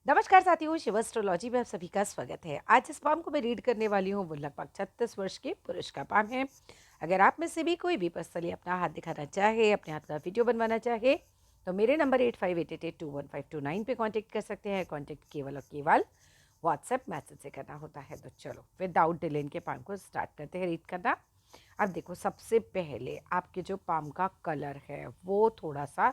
नमस्कार साथियों, शिव एस्ट्रोलॉजी में आप सभी का स्वागत है। आज जिस पाम को मैं रीड करने वाली हूँ वो लगभग 36 वर्ष के पुरुष का पाम है। अगर आप में से भी कोई भी पर्सनली अपना हाथ दिखाना चाहे, अपने हाथ का वीडियो बनवाना चाहे, तो मेरे नंबर 8588215229 पे कांटेक्ट कर सकते हैं। कांटेक्ट केवल और केवल व्हाट्सएप मैसेज से करना होता है। तो चलो विदाउट डिले इनके पाम को स्टार्ट करते हैं रीड करना। अब देखो, सबसे पहले आपके जो पाम का कलर है वो थोड़ा सा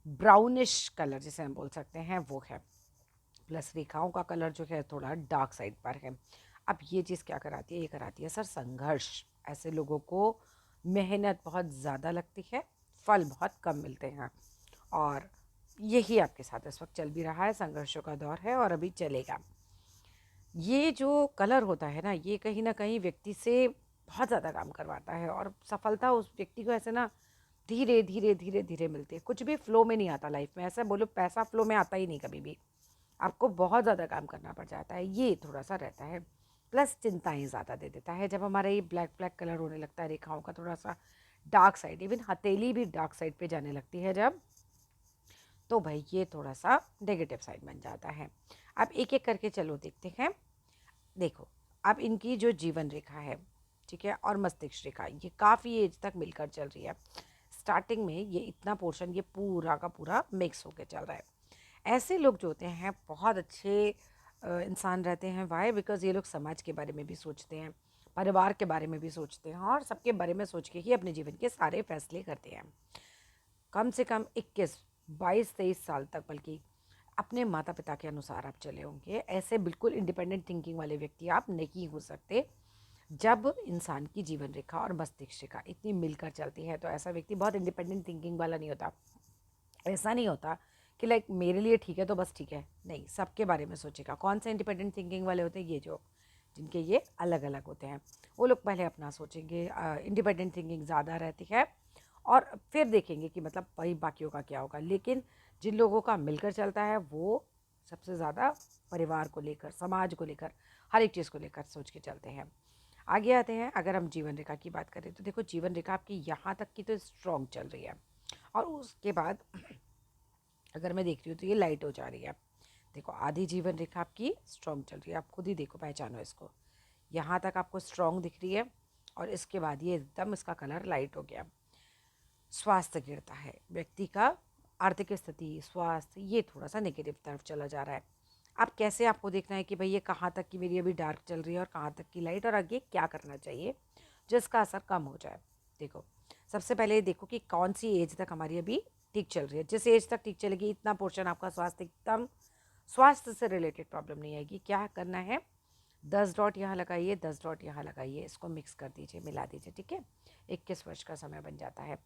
ब्राउनिश कलर जिसे हम बोल सकते हैं वो है। प्लस रेखाओं का कलर जो है थोड़ा डार्क साइड पर है। अब ये चीज़ क्या कराती है? ये कराती है सर संघर्ष। ऐसे लोगों को मेहनत बहुत ज़्यादा लगती है, फल बहुत कम मिलते हैं, और यही आपके साथ इस वक्त चल भी रहा है। संघर्षों का दौर है और अभी चलेगा। ये जो कलर होता है ना, ये कहीं ना कहीं व्यक्ति से बहुत ज़्यादा काम करवाता है, और सफलता उस व्यक्ति को ऐसे ना धीरे धीरे धीरे धीरे मिलती है। कुछ भी फ्लो में नहीं आता लाइफ में। ऐसा बोलो, पैसा फ्लो में आता ही नहीं कभी भी। आपको बहुत ज़्यादा काम करना पड़ जाता है, ये थोड़ा-सा रहता है। प्लस चिंताएँ ज़्यादा दे देता है। जब हमारा ये ब्लैक ब्लैक कलर होने लगता है, रेखाओं का थोड़ा-सा डार्क साइड, इवन हथेली भी डार्क साइड पे जाने लगती है जब, तो भाई ये थोड़ा-सा नेगेटिव साइड बन जाता है। अब एक-एक करके चलो देखते हैं। देखो, अब इनकी जो जीवन रेखा है, ठीक है, और मस्तिष्क रेखा, ये काफ़ी एज तक मिलकर चल रही है। स्टार्टिंग में ये इतना पोर्शन ये पूरा का पूरा मिक्स होके चल रहा है। ऐसे लोग जो होते हैं बहुत अच्छे इंसान रहते हैं। वाई? बिकॉज़ ये लोग समाज के बारे में भी सोचते हैं, परिवार के बारे में भी सोचते हैं, और सबके बारे में सोच के ही अपने जीवन के सारे फैसले करते हैं। कम से कम 21, 22, 23 साल तक बल्कि अपने माता पिता के अनुसार आप चले होंगे। ऐसे बिल्कुल इंडिपेंडेंट थिंकिंग वाले व्यक्ति आप नहीं हो सकते। जब इंसान की जीवन रेखा और मस्तिष्क रेखा इतनी मिलकर चलती है, तो ऐसा व्यक्ति बहुत इंडिपेंडेंट थिंकिंग वाला नहीं होता। ऐसा नहीं होता कि लाइक मेरे लिए ठीक है तो बस ठीक है, नहीं, सबके बारे में सोचेगा। कौन से इंडिपेंडेंट थिंकिंग वाले होते हैं? ये जो जिनके ये अलग अलग होते हैं, वो लोग पहले अपना सोचेंगे। इंडिपेंडेंट थिंकिंग ज़्यादा रहती है, और फिर देखेंगे कि मतलब भाई बाकियों का क्या होगा। लेकिन जिन लोगों का मिलकर चलता है वो सबसे ज़्यादा परिवार को लेकर, समाज को लेकर, हर एक चीज़ को लेकर सोच के चलते हैं। आगे आते हैं। अगर हम जीवन रेखा की बात करें तो देखो, जीवन रेखा आपकी यहाँ तक की तो स्ट्रॉन्ग चल रही है, और उसके बाद अगर मैं देख रही हूँ तो ये लाइट हो जा रही है। देखो, आधी जीवन रेखा आपकी स्ट्रॉन्ग चल रही है, आप खुद ही देखो, पहचानो इसको। यहाँ तक आपको स्ट्रॉन्ग दिख रही है, और इसके बाद ये एकदम इसका कलर लाइट हो गया। स्वास्थ्य गिरता है व्यक्ति का, आर्थिक स्थिति, स्वास्थ्य, ये थोड़ा सा नेगेटिव तरफ चला जा रहा है। अब कैसे आपको देखना है कि भाई ये कहाँ तक की मेरी अभी डार्क चल रही है और कहाँ तक की लाइट, और आगे क्या करना चाहिए जिसका असर कम हो जाए। देखो, सबसे पहले देखो कि कौन सी एज तक हमारी अभी ठीक चल रही है। जिस एज तक ठीक चलेगी, इतना पोर्शन आपका स्वास्थ्य एकदम, स्वास्थ्य से रिलेटेड प्रॉब्लम नहीं आएगी। क्या करना है? 10 डॉट यहाँ लगाइए, 10 डॉट यहाँ लगाइए, इसको मिक्स कर दीजिए, मिला दीजिए, ठीक है। 21 वर्ष का समय बन जाता है।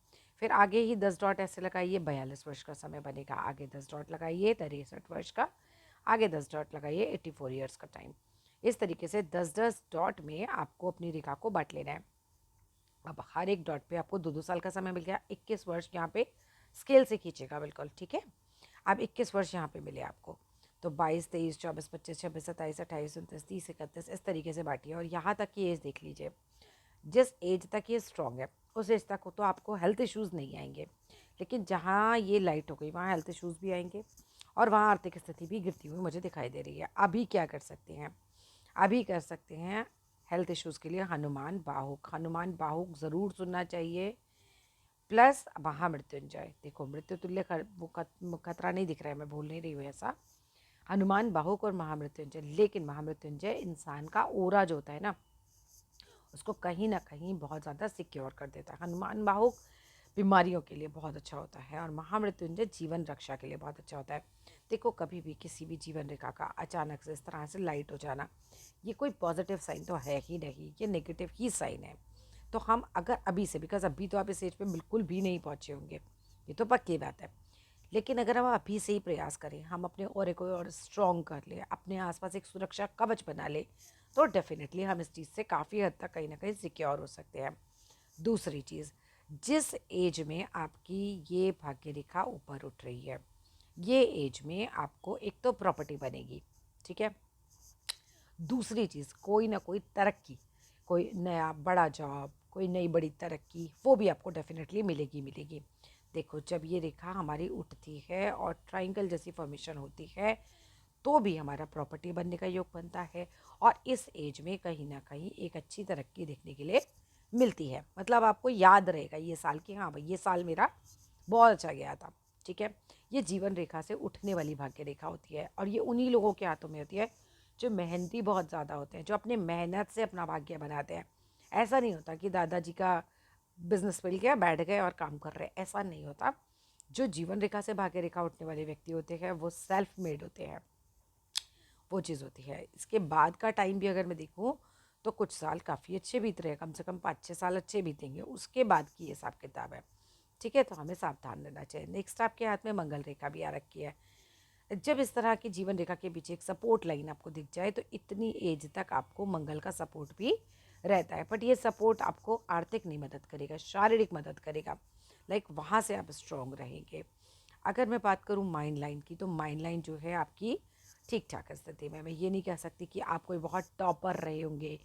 फिर आगे ही 10 डॉट ऐसे लगाइए, 42 वर्ष का समय बनेगा। आगे 10 डॉट लगाइए, 63 वर्ष का। आगे 10 डॉट लगाइए, 84 ईयर्स का टाइम। इस तरीके से 10-10 डॉट में आपको अपनी रेखा को बांट लेना है। अब हर एक डॉट पे आपको 2-2 साल का समय मिल गया। 21 वर्ष यहाँ पे स्केल से खींचेगा, बिल्कुल ठीक है। अब 21 वर्ष यहाँ पे मिले आपको, तो 22, 23, 24, 25, 26, 27, 28, 29, 30, 31, इस तरीके से बांटिए। और यहाँ तक की एज देख लीजिए। जिस एज तक ये स्ट्रॉन्ग है उस एज तक तो आपको हेल्थ इश्यूज़ नहीं आएंगे, लेकिन जहाँ ये लाइट हो गई वहाँ हेल्थ इश्यूज़ भी आएंगे, और वहाँ आर्थिक स्थिति भी गिरती हुई मुझे दिखाई दे रही है। अभी क्या कर सकते हैं? अभी कर सकते हैं हेल्थ इश्यूज़ के लिए हनुमान बाहुक। हनुमान बाहुक ज़रूर सुनना चाहिए। प्लस महामृत्युंजय। देखो, मृत्यु तुल्य वो खतरा नहीं दिख रहा है, मैं भूल नहीं रही हूँ ऐसा। हनुमान बाहुक और महामृत्युंजय। लेकिन महामृत्युंजय इंसान का ओरा जो होता है ना, उसको कहीं ना कहीं बहुत ज़्यादा सिक्योर कर देता है। हनुमान बाहुक बीमारियों के लिए बहुत अच्छा होता है, और महामृत्युंजय जीवन रक्षा के लिए बहुत अच्छा होता है। देखो, कभी भी किसी भी जीवन रेखा का अचानक से इस तरह से लाइट हो जाना, ये कोई पॉजिटिव साइन तो है ही नहीं, ये नेगेटिव ही साइन है। तो हम अगर अभी से, बिकॉज अभी तो आप इस एज पे बिल्कुल भी नहीं पहुँचे होंगे, ये तो पक्की बात है, लेकिन अगर हम अभी से ही प्रयास करें, हम अपने ऑरे को और स्ट्रॉन्ग कर ले, अपने आसपास एक सुरक्षा कवच बना ले, तो डेफिनेटली हम इस चीज़ से काफ़ी हद तक कहीं ना कहीं सिक्योर हो सकते हैं। दूसरी चीज़, जिस एज में आपकी ये भाग्य रेखा ऊपर उठ रही है, ये एज में आपको एक तो प्रॉपर्टी बनेगी, ठीक है। दूसरी चीज़, कोई ना कोई तरक्की, कोई नया बड़ा जॉब, कोई नई बड़ी तरक्की, वो भी आपको डेफिनेटली मिलेगी मिलेगी। देखो, जब ये रेखा हमारी उठती है और ट्राइंगल जैसी फॉर्मेशन होती है, तो भी हमारा प्रॉपर्टी बनने का योग बनता है। और इस एज में कहीं ना कहीं एक अच्छी तरक्की देखने के लिए मिलती है। मतलब आपको याद रहेगा ये साल कि हाँ भाई ये साल मेरा बहुत अच्छा गया था। ठीक है, ये जीवन रेखा से उठने वाली भाग्य रेखा होती है और ये उन्हीं लोगों के हाथों में होती है जो मेहनती बहुत ज़्यादा होते हैं, जो अपने मेहनत से अपना भाग्य बनाते हैं। ऐसा नहीं होता कि दादाजी का बिजनेस मिल गया बैठ गए और काम कर रहे, ऐसा नहीं होता। जो जीवन रेखा से भाग्य रेखा उठने वाले व्यक्ति होते हैं वो सेल्फ मेड होते हैं, वो चीज़ होती है। इसके बाद का टाइम भी अगर मैं देखूँ तो कुछ साल काफ़ी अच्छे बीत रहे हैं, कम से कम 5-6 साल अच्छे बीतेंगे, उसके बाद की हिसाब किताब है। ठीक है, तो हमें सावधान रहना चाहिए। नेक्स्ट आपके हाथ में मंगल रेखा भी आ रखी है। जब इस तरह की जीवन रेखा के पीछे एक सपोर्ट लाइन आपको दिख जाए तो इतनी एज तक आपको मंगल का सपोर्ट भी रहता है। बट ये सपोर्ट आपको आर्थिक नहीं मदद करेगा, शारीरिक मदद करेगा। लाइक वहाँ से आप स्ट्रॉन्ग रहेंगे। अगर मैं बात करूँ माइंड लाइन की, तो माइंड लाइन जो है आपकी ठीक ठाक स्थिति में। मैं ये नहीं कह सकती कि आप कोई बहुत टॉपर रहे होंगे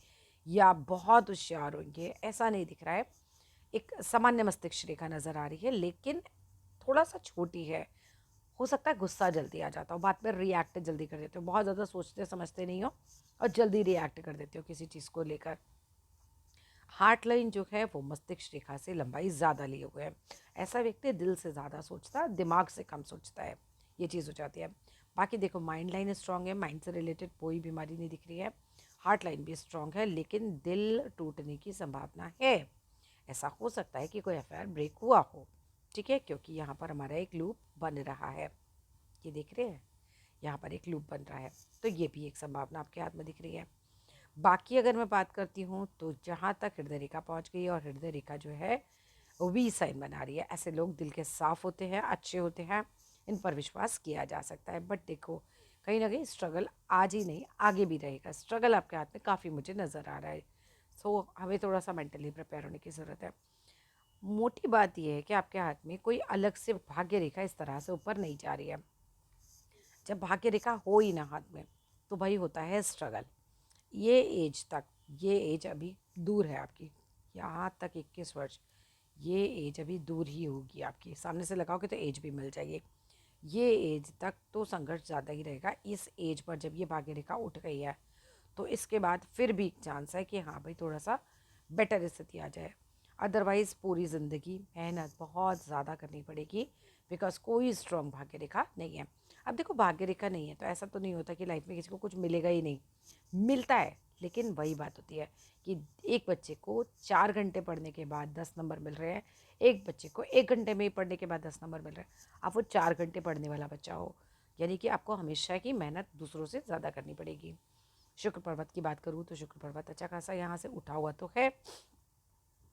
या बहुत होशियार होंगे, ऐसा नहीं दिख रहा है। एक सामान्य मस्तिष्क रेखा नज़र आ रही है, लेकिन थोड़ा सा छोटी है। हो सकता है गुस्सा जल्दी आ जाता हो, बात में रिएक्ट जल्दी कर देते हो, बहुत ज़्यादा सोचते समझते नहीं हो और जल्दी रिएक्ट कर देते हो किसी चीज़ को लेकर। हार्ट लाइन जो है वो मस्तिष्क रेखा से लंबाई ज़्यादा लिए हुए है। ऐसा व्यक्ति दिल से ज़्यादा सोचता है, दिमाग से कम सोचता है, ये चीज़ हो जाती है। बाकी देखो माइंड लाइन स्ट्रांग है, माइंड से रिलेटेड कोई बीमारी नहीं दिख रही है। हार्ट लाइन भी स्ट्रांग है, लेकिन दिल टूटने की संभावना है। ऐसा हो सकता है कि कोई अफेयर ब्रेक हुआ हो। ठीक है, क्योंकि यहाँ पर हमारा एक लूप बन रहा है, ये देख रहे हैं, यहाँ पर एक लूप बन रहा है, तो ये भी एक संभावना आपके हाथ में दिख रही है। बाकी अगर मैं बात करती हूँ तो जहाँ तक हृदय रेखा पहुँच गई है और हृदय रेखा जो है वो वी साइन बना रही है, ऐसे लोग दिल के साफ होते हैं, अच्छे होते हैं, इन पर विश्वास किया जा सकता है। बट देखो कहीं ना कहीं स्ट्रगल आज ही नहीं आगे भी रहेगा। स्ट्रगल आपके हाथ में काफ़ी मुझे नज़र आ रहा है। सो हमें थोड़ा सा मेंटली प्रिपेयर होने की ज़रूरत है। मोटी बात यह है कि आपके हाथ में कोई अलग से भाग्य रेखा इस तरह से ऊपर नहीं जा रही है। जब भाग्य रेखा हो ही ना हाथ में तो भाई होता है स्ट्रगल। ये एज तक, ये एज अभी दूर है आपकी, यहाँ तक 21 वर्ष, ये एज अभी दूर ही होगी आपकी। सामने से लगाओगे तो एज भी मिल जाएगी। ये एज तक तो संघर्ष ज़्यादा ही रहेगा। इस एज पर जब ये भाग्य रेखा उठ गई है तो इसके बाद फिर भी चांस है कि हाँ भाई थोड़ा सा बेटर स्थिति आ जाए। अदरवाइज़ पूरी ज़िंदगी मेहनत बहुत ज़्यादा करनी पड़ेगी, बिकॉज कोई स्ट्रॉन्ग भाग्य रेखा नहीं है। अब देखो भाग्य रेखा नहीं है तो ऐसा तो नहीं होता कि लाइफ में किसी को कुछ मिलेगा ही नहीं, मिलता है। लेकिन वही बात होती है कि एक बच्चे को 4 घंटे पढ़ने के बाद 10 नंबर मिल रहे हैं, एक बच्चे को 1 घंटे में ही पढ़ने के बाद 10 नंबर मिल रहे हैं। आप वो 4 घंटे पढ़ने वाला बच्चा हो, यानी कि आपको हमेशा की मेहनत दूसरों से ज़्यादा करनी पड़ेगी। शुक्र पर्वत की बात करूँ तो शुक्र पर्वत अच्छा खासा यहाँ से उठा हुआ तो है।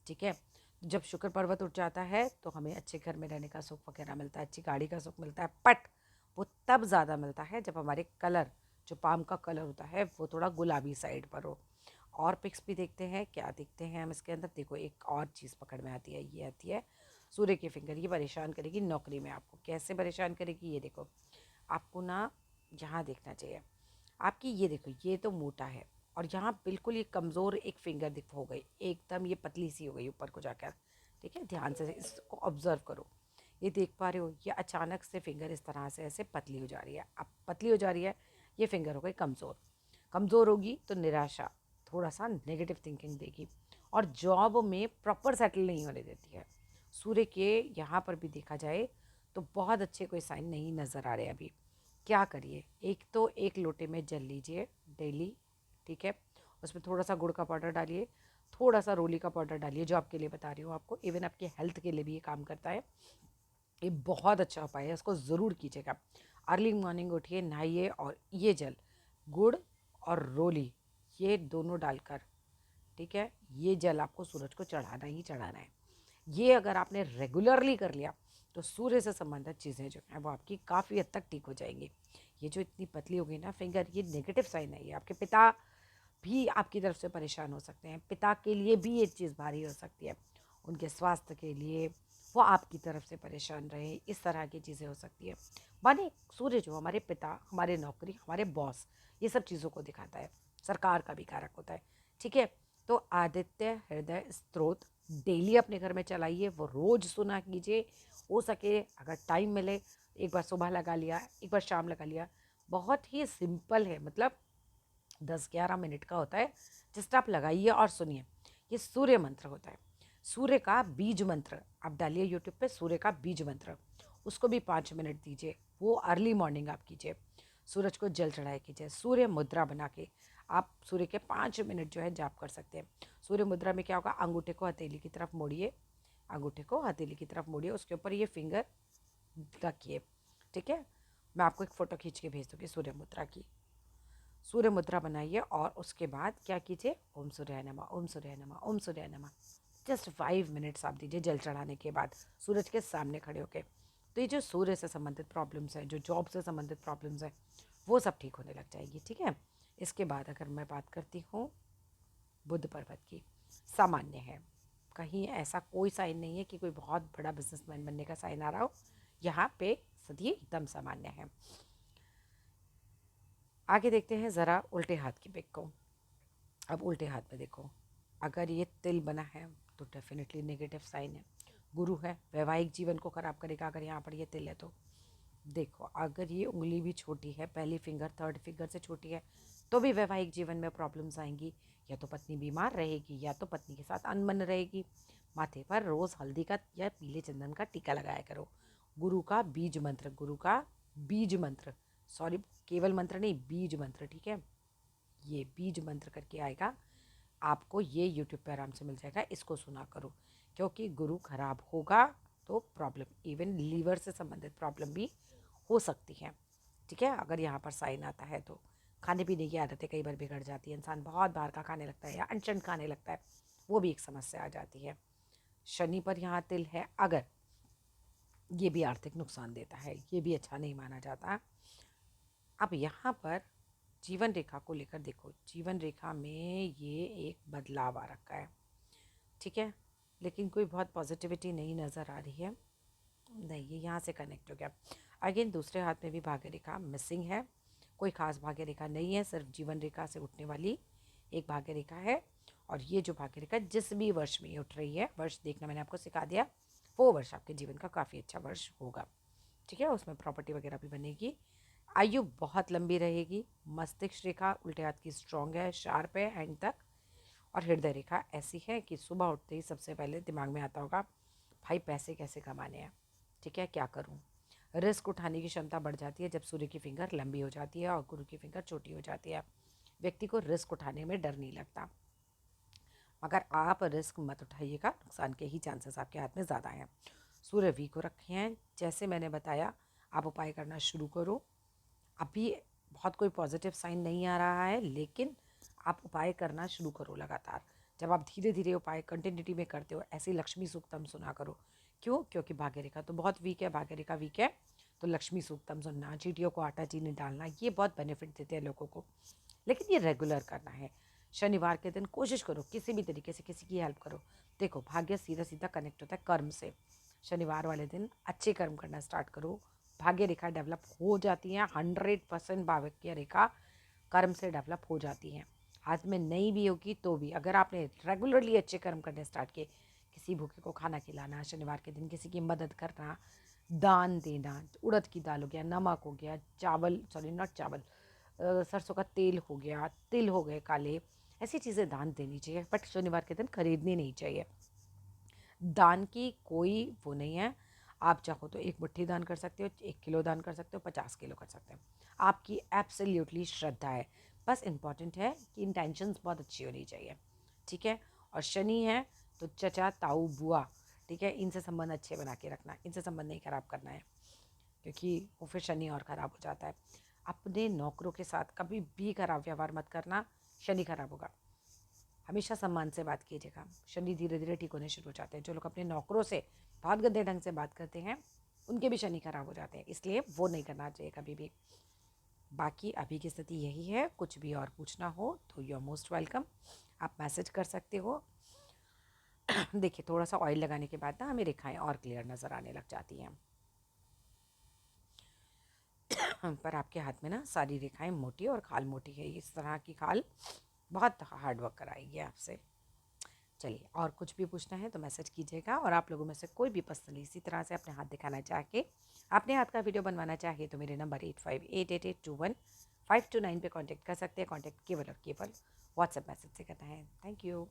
ठीक है, जब शुक्र पर्वत उठ जाता है तो हमें अच्छे घर में रहने का सुख वगैरह मिलता है, अच्छी गाड़ी का सुख मिलता है। बट वो तब ज़्यादा मिलता है जब हमारे कलर, जो पाम का कलर होता है वो थोड़ा गुलाबी साइड पर हो। और पिक्स भी देखते हैं, क्या देखते हैं हम इसके अंदर। देखो एक और चीज़ पकड़ में आती है, ये आती है सूर्य की फिंगर। ये परेशान करेगी नौकरी में आपको। कैसे परेशान करेगी ये देखो, आपको ना यहाँ देखना चाहिए आपकी, ये देखो ये तो मोटा है और यहाँ बिल्कुल ये कमज़ोर एक फिंगर दिख हो गई, एकदम ये पतली सी हो गई ऊपर को जाकर। ठीक है, ध्यान से इसको ऑब्जर्व करो, ये देख पा रहे हो, ये अचानक से फिंगर इस तरह से ऐसे पतली हो जा रही है। अब पतली हो जा रही है, ये फिंगर हो गई कमज़ोर। कमज़ोर होगी तो निराशा, थोड़ा सा नेगेटिव थिंकिंग देगी और जॉब में प्रॉपर सेटल नहीं होने देती है। सूर्य के यहाँ पर भी देखा जाए तो बहुत अच्छे कोई साइन नहीं नज़र आ रहे अभी। क्या करिए, एक तो एक लोटे में जल लीजिए डेली। ठीक है, उसमें थोड़ा सा गुड़ का पाउडर डालिए, थोड़ा सा रोली का पाउडर डालिए, जो आपके लिए बता रही हूँ आपको, इवन आपके हेल्थ के लिए भी ये काम करता है। ये बहुत अच्छा उपाय है, इसको ज़रूर कीजिएगा। अर्ली मॉर्निंग उठिए, नहाइए और ये जल, गुड़ और रोली, ये दोनों डालकर, ठीक है, ये जल आपको सूरज को चढ़ाना ही चढ़ाना है। ये अगर आपने रेगुलरली कर लिया तो सूर्य से संबंधित चीज़ें जो हैं वो आपकी काफ़ी हद तक ठीक हो जाएंगी। ये जो इतनी पतली हो गई ना फिंगर, ये नेगेटिव साइन है। ये आपके पिता भी आपकी तरफ से परेशान हो सकते हैं, पिता के लिए भी ये चीज़ भारी हो सकती है, उनके स्वास्थ्य के लिए वो आपकी तरफ से परेशान रहे, इस तरह की चीज़ें हो सकती है। माने सूर्य जो हमारे पिता, हमारे नौकरी, हमारे बॉस, ये सब चीज़ों को दिखाता है, सरकार का भी कारक होता है। ठीक है, तो आदित्य हृदय स्त्रोत डेली अपने घर में चलाइए, वो रोज़ सुना कीजिए। हो सके अगर टाइम मिले एक बार सुबह लगा लिया, एक बार शाम लगा लिया, बहुत ही सिंपल है, मतलब 10-11 मिनट का होता है। जस्ट आप लगाइए और सुनिए। ये सूर्य मंत्र होता है, सूर्य का बीज मंत्र। आप डालिए यूट्यूब पे सूर्य का बीज मंत्र, उसको भी 5 मिनट दीजिए। वो अर्ली मॉर्निंग आप कीजिए, सूरज को जल चढ़ाए कीजिए। सूर्य मुद्रा बना के आप सूर्य के 5 मिनट जो है जाप कर सकते हैं। सूर्य मुद्रा में क्या होगा, अंगूठे को हथेली की तरफ मोड़िए, अंगूठे को हथेली की तरफ मोड़िए, उसके ऊपर ये फिंगर रखिए। ठीक है, मैं आपको एक फ़ोटो खींच के भेज दूँगी सूर्य मुद्रा की। सूर्य मुद्रा बनाइए और उसके बाद क्या कीजिए, ओम सूर्याय नमः, ओम सूर्याय नमः, ओम सूर्याय नमः। जस्ट 5 मिनट्स आप दीजिए जल चढ़ाने के बाद, सूरज के सामने खड़े होके। तो ये जो सूर्य से संबंधित प्रॉब्लम्स हैं, जो जॉब से संबंधित प्रॉब्लम्स हैं, वो सब ठीक होने लग जाएगी। ठीक है, इसके बाद अगर मैं बात करती हूँ बुध पर्वत की, सामान्य है। कहीं ऐसा कोई साइन नहीं है कि कोई बहुत बड़ा बिजनेसमैन बनने का साइन आ रहा हो। यहाँ पे सदी एकदम सामान्य है। आगे देखते हैं ज़रा उल्टे हाथ की पिक को। अब उल्टे हाथ में देखो, अगर ये तिल बना है तो डेफिनेटली नेगेटिव साइन है। गुरु है, वैवाहिक जीवन को ख़राब करेगा अगर यहाँ पर ये तिल है तो। देखो, अगर ये उंगली भी छोटी है, पहली फिंगर थर्ड फिंगर से छोटी है, तो भी वैवाहिक जीवन में प्रॉब्लम्स आएंगी। या तो पत्नी बीमार रहेगी, या तो पत्नी के साथ अनबन रहेगी। माथे पर रोज़ हल्दी का या पीले चंदन का टीका लगाया करो। गुरु का बीज मंत्र, गुरु का बीज मंत्र, सॉरी केवल मंत्र नहीं, बीज मंत्र। ठीक है, ये बीज मंत्र करके आएगा, आपको ये यूट्यूब पे आराम से मिल जाएगा, इसको सुना करो। क्योंकि गुरु खराब होगा तो प्रॉब्लम, इवन लीवर से संबंधित प्रॉब्लम भी हो सकती है। ठीक है, अगर यहाँ पर साइन आता है तो खाने पीने की आदतें कई बार बिगड़ जाती है, इंसान बहुत बाहर का खाने लगता है या अनशन खाने लगता है, वो भी एक समस्या आ जाती है। शनि पर यहाँ तिल है अगर, ये भी आर्थिक नुकसान देता है, ये भी अच्छा नहीं माना जाता। अब यहाँ पर जीवन रेखा को लेकर देखो, जीवन रेखा में ये एक बदलाव आ रखा है। ठीक है, लेकिन कोई बहुत पॉजिटिविटी नहीं नज़र आ रही है। नहीं, ये यहाँ से कनेक्ट हो गया। अगेन दूसरे हाथ में भी भाग्य रेखा मिसिंग है। कोई खास भाग्य रेखा नहीं है, सिर्फ जीवन रेखा से उठने वाली एक भाग्य रेखा है। और ये जो भाग्य रेखा जिस भी वर्ष में उठ रही है, वर्ष देखना मैंने आपको सिखा दिया, वो वर्ष आपके जीवन का काफ़ी अच्छा वर्ष होगा। ठीक है, उसमें प्रॉपर्टी वगैरह भी बनेगी, आयु बहुत लंबी रहेगी। मस्तिष्क रेखा उल्टे हाथ की स्ट्रॉन्ग है, शार्प है एंड तक। और हृदय रेखा ऐसी है कि सुबह उठते ही सबसे पहले दिमाग में आता होगा, भाई पैसे कैसे कमाने हैं, ठीक है क्या करूं। रिस्क उठाने की क्षमता बढ़ जाती है जब सूर्य की फिंगर लंबी हो जाती है और गुरु की फिंगर छोटी हो जाती है। व्यक्ति को रिस्क उठाने में डर नहीं लगता। मगर आप रिस्क मत उठाइएगा, नुकसान के ही चांसेस आपके हाथ में ज़्यादा हैं। सूर्य वी को रखे हैं, जैसे मैंने बताया आप उपाय करना शुरू करो। अभी बहुत कोई पॉजिटिव साइन नहीं आ रहा है, लेकिन आप उपाय करना शुरू करो लगातार। जब आप धीरे धीरे उपाय कंटिन्यूटी में करते हो, ऐसी लक्ष्मी सूक्तम सुना करो। क्यों? क्योंकि भाग्य रेखा तो बहुत वीक है, भाग्य रेखा वीक है, तो लक्ष्मी सूक्तम सुनना, चींटियों को आटा चीनी डालना, ये बहुत बेनिफिट देते हैं लोगों को। लेकिन ये रेगुलर करना है। शनिवार के दिन कोशिश करो किसी भी तरीके से किसी की हेल्प करो। देखो, भाग्य सीधा सीधा कनेक्ट होता है कर्म से। शनिवार वाले दिन अच्छे कर्म करना स्टार्ट करो, भाग्य रेखा डेवलप हो जाती हैं। 100% भाग्य रेखा कर्म से डेवलप हो जाती हैं। हाथ में नहीं भी होगी तो भी, अगर आपने रेगुलरली अच्छे कर्म करने स्टार्ट किए, किसी भूखे को खाना खिलाना, शनिवार के दिन किसी की मदद करना, दान देना, उड़द की दाल हो गया, नमक हो गया, चावल, सॉरी नॉट चावल, सरसों का तेल हो गया, तिल हो गए काले, ऐसी चीज़ें दान देनी चाहिए। बट शनिवार के दिन खरीदनी नहीं चाहिए। दान की कोई वो नहीं है, आप चाहो तो एक मुट्ठी दान कर सकते हो, 1 किलो दान कर सकते हो, 50 किलो कर सकते हो, आपकी एब्सोल्युटली श्रद्धा है। बस इम्पॉर्टेंट है कि इंटेंशंस बहुत अच्छी होनी चाहिए। ठीक है, और शनि है तो चचा ताऊ बुआ, ठीक है, इनसे संबंध अच्छे बना के रखना, इनसे संबंध नहीं खराब करना है, क्योंकि वो फिर शनि और ख़राब हो जाता है। अपने नौकरों के साथ कभी भी खराब व्यवहार मत करना, शनि खराब होगा। हमेशा सम्मान से बात कीजिएगा, शनि धीरे धीरे ठीक होने शुरू हो जाते हैं। जो लोग अपने नौकरों से बहुत गंदे ढंग से बात करते हैं, उनके भी शनि खराब हो जाते हैं, इसलिए वो नहीं करना चाहिए कभी भी। बाकी अभी की स्थिति यही है, कुछ भी और पूछना हो तो यू आर मोस्ट वेलकम, आप मैसेज कर सकते हो। देखिए, थोड़ा सा ऑयल लगाने के बाद ना हमें रेखाएं और क्लियर नज़र आने लग जाती हैं। पर आपके हाथ में ना सारी रेखाएं मोटी और खाल मोटी है, इस तरह की खाल बहुत हार्ड वर्क कराएगी आपसे। चलिए, और कुछ भी पूछना है तो मैसेज कीजिएगा, और आप लोगों में से कोई भी पर्सनली इसी तरह से अपने हाथ दिखाना चाहे, अपने हाथ का वीडियो बनवाना चाहिए, तो मेरे नंबर 858881 529 पे कांटेक्ट कर सकते हैं। कांटेक्ट केवल और केवल व्हाट्सएप मैसेज से करना है। Thank you.